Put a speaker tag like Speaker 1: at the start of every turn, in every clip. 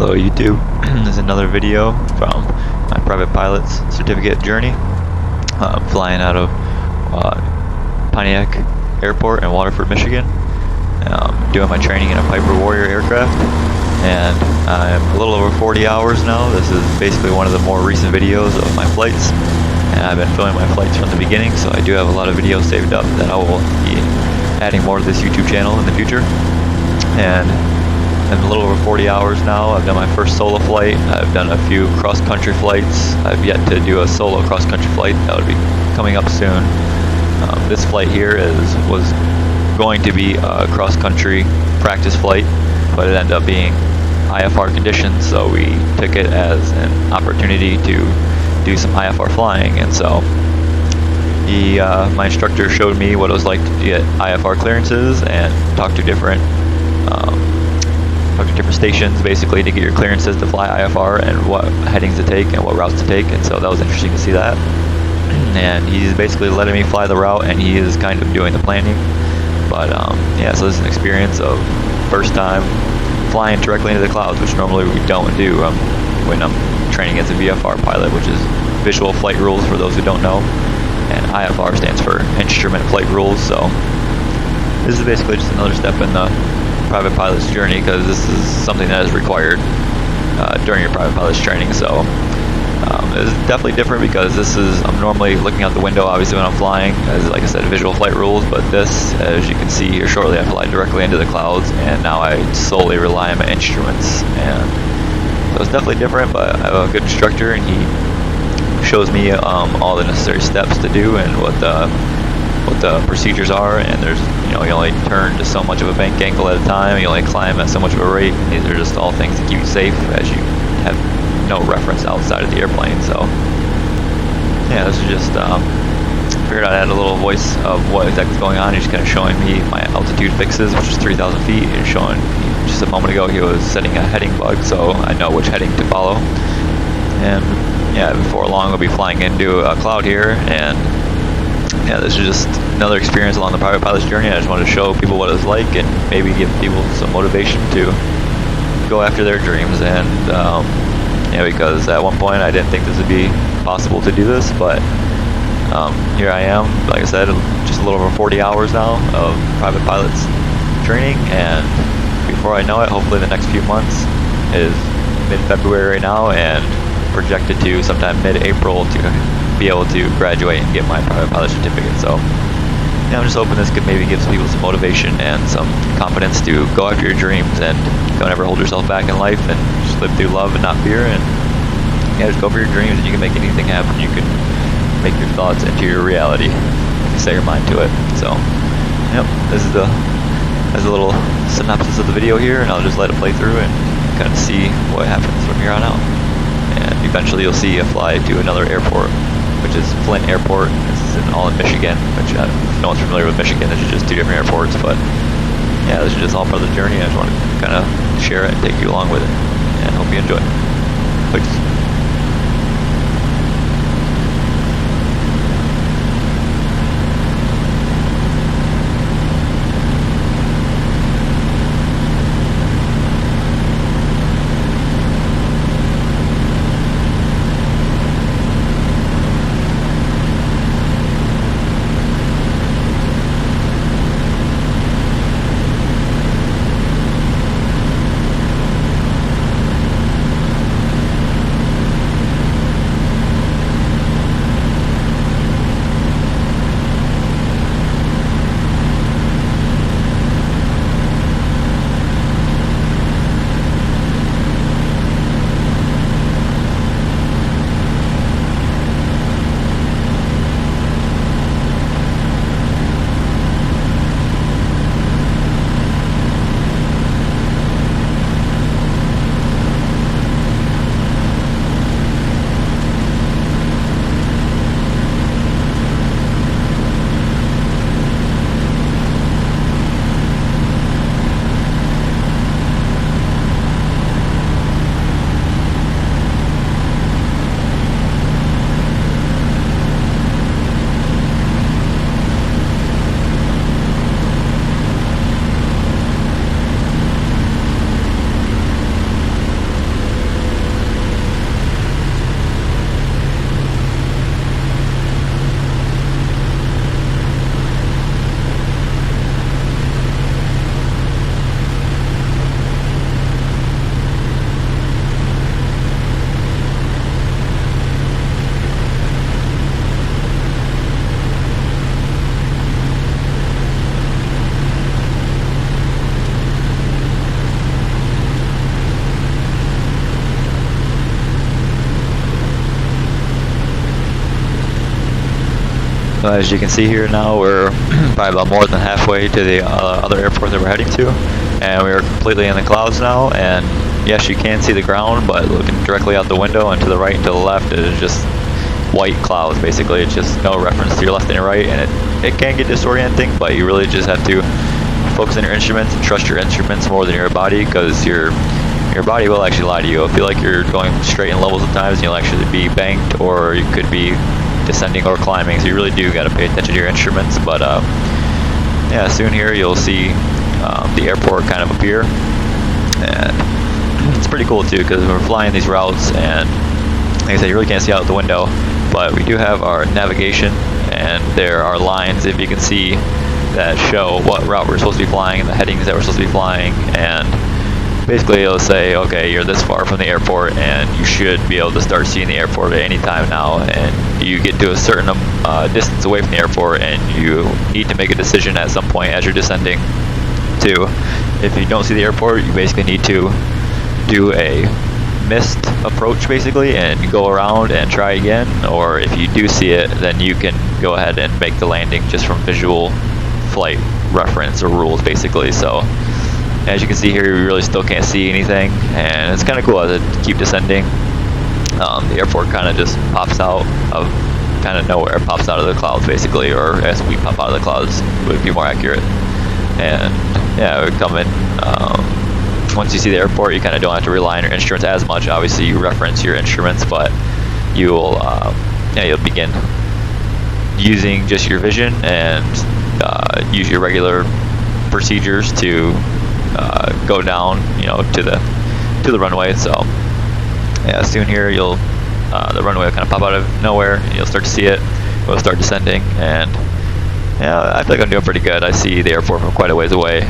Speaker 1: Hello YouTube, this is another video from my private pilot's certificate journey. I'm flying out of Pontiac Airport in Waterford, Michigan. Doing my training in a Piper Warrior aircraft, and I'm a little over 40 hours now. This is basically one of the more recent videos of my flights, and I've been filming my flights from the beginning, so I do have a lot of videos saved up that I will be adding more to this YouTube channel in the future. And I'm a little over 40 hours now. I've done my first solo flight. I've done a few cross-country flights. I've yet to do a solo cross-country flight. That would be coming up soon. This flight here was going to be a cross-country practice flight, but it ended up being IFR conditions, so we took it as an opportunity to do some IFR flying. And so my instructor showed me what it was like to get IFR clearances and talk to different stations basically to get your clearances to fly IFR and what headings to take and what routes to take. And so that was interesting to see that. And he's basically letting me fly the route, and he is kind of doing the planning. But yeah, so this is an experience of first time flying directly into the clouds, which normally we don't do when I'm training as a VFR pilot, which is Visual Flight Rules for those who don't know, and IFR stands for Instrument Flight Rules. So this is basically just another step in the private pilot's journey, because this is something that is required during your private pilot's training. So it's definitely different, because I'm normally looking out the window obviously when I'm flying, as like I said, Visual Flight Rules, but this, as you can see here shortly, I fly directly into the clouds, and now I solely rely on my instruments. And so it's definitely different, but I have a good instructor, and he shows me all the necessary steps to do and what the procedures are. And there's, you only turn to so much of a bank angle at a time, you only climb at so much of a rate, and these are just all things to keep you safe as you have no reference outside of the airplane. So yeah, this is just figured out I had a little voice of what exactly is going on. He's kind of showing me my altitude fixes, which is 3,000 feet, and showing just a moment ago he was setting a heading bug, so I know which heading to follow. And yeah, before long we'll be flying into a cloud here, and yeah, this is just another experience along the private pilot's journey. I just wanted to show people what it's like, and maybe give people some motivation to go after their dreams. And yeah, because at one point I didn't think this would be possible to do this, but here I am, like I said, just a little over 40 hours now of private pilot's training, and before I know it, hopefully the next few months, is mid-February right now, and projected to sometime mid-April to be able to graduate and get my private pilot certificate. So yeah, I'm just hoping this could maybe give some people some motivation and some confidence to go after your dreams, and don't ever hold yourself back in life, and just live through love and not fear. And yeah, just go for your dreams, and you can make anything happen. You can make your thoughts into your reality if you set your mind to it. So yep, this is a little synopsis of the video here, and I'll just let it play through and kind of see what happens from here on out. And eventually you'll see a fly to another airport, which is Flint Airport. This is all in Michigan, which if no one's familiar with Michigan, this is just two different airports. But yeah, this is just all part of the journey. I just want to kind of share it and take you along with it, and hope you enjoy. Peace. So as you can see here now, we're probably about more than halfway to the other airport that we're heading to, and we are completely in the clouds now. And yes, you can see the ground, but looking directly out the window and to the right and to the left, it is just white clouds. Basically, it's just no reference to your left and your right, and it can get disorienting, but you really just have to focus on your instruments and trust your instruments more than your body, because your body will actually lie to you. It'll feel like you're going straight in levels sometimes, and you'll actually be banked, or you could be descending or climbing. So you really do got to pay attention to your instruments. But yeah, soon here you'll see the airport kind of appear, and it's pretty cool too, because we're flying these routes, and like I said, you really can't see out the window, but we do have our navigation, and there are lines, if you can see, that show what route we're supposed to be flying and the headings that we're supposed to be flying. And basically it'll say, okay, you're this far from the airport and you should be able to start seeing the airport at any time now, and you get to a certain distance away from the airport and you need to make a decision at some point as you're descending to, if you don't see the airport, you basically need to do a missed approach basically and go around and try again, or if you do see it, then you can go ahead and make the landing just from visual flight reference or rules basically. So as you can see here, you really still can't see anything, and it's kind of cool as I keep descending. The airport kind of just pops out of kind of nowhere, pops out of the clouds basically, or as we pop out of the clouds would be more accurate. And yeah, we come in. Once you see the airport, you kind of don't have to rely on your instruments as much. Obviously, you reference your instruments, but you'll begin using just your vision and use your regular procedures to go down, to the runway. So yeah, soon here you'll the runway will kind of pop out of nowhere. You'll start to see it. We'll start descending, and yeah, I feel like I'm doing pretty good. I see the airport from quite a ways away.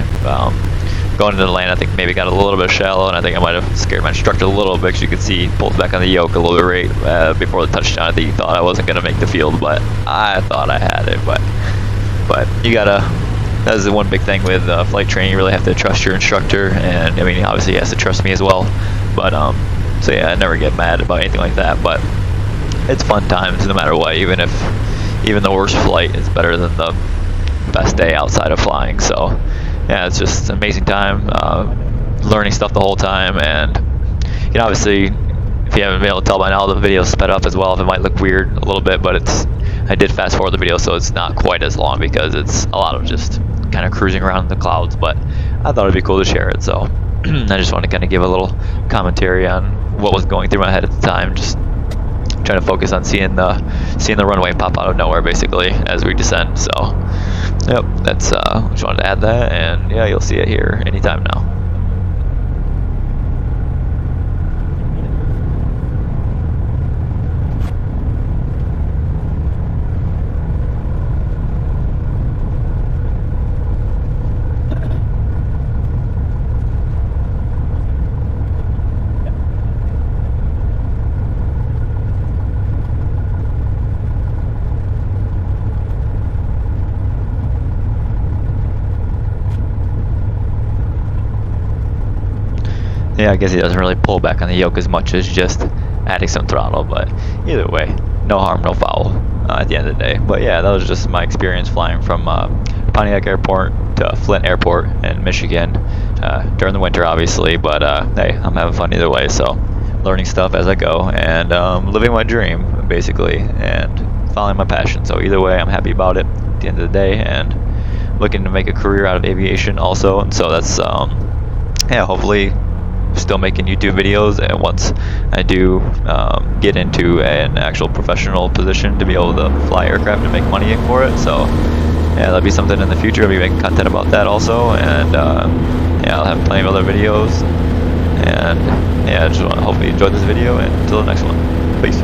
Speaker 1: Going into the lane, I think maybe got a little bit shallow, and I think I might have scared my instructor a little bit, because you could see he pulled back on the yoke a little bit right before the touchdown. I think he thought I wasn't going to make the field, but I thought I had it. But you gotta, that's the one big thing with flight training, you really have to trust your instructor, and I mean, obviously he has to trust me as well. But so yeah, I never get mad about anything like that, but it's fun times no matter what. Even the worst flight is better than the best day outside of flying. So yeah, it's just an amazing time, learning stuff the whole time. And obviously, if you haven't been able to tell by now, the video's sped up as well. It might look weird a little bit, but I did fast forward the video, so it's not quite as long, because it's a lot of just kind of cruising around the clouds. But I thought it'd be cool to share it, so I just want to kind of give a little commentary on what was going through my head at the time, just trying to focus on seeing the runway pop out of nowhere basically as we descend. So yep, that's just wanted to add that, and yeah, you'll see it here anytime now. Yeah, I guess he doesn't really pull back on the yoke as much as just adding some throttle, but either way, no harm, no foul at the end of the day. But yeah, that was just my experience flying from Pontiac Airport to Flint Airport in Michigan during the winter, obviously. But hey, I'm having fun either way, so learning stuff as I go, and living my dream, basically, and following my passion. So either way, I'm happy about it at the end of the day, and looking to make a career out of aviation also. And so that's, yeah, hopefully still making YouTube videos, and once I do get into an actual professional position to be able to fly aircraft and make money for it. So yeah, that'll be something in the future. I'll be making content about that also, and yeah, I'll have plenty of other videos. And yeah, I just want to hopefully enjoy this video, and until the next one, peace.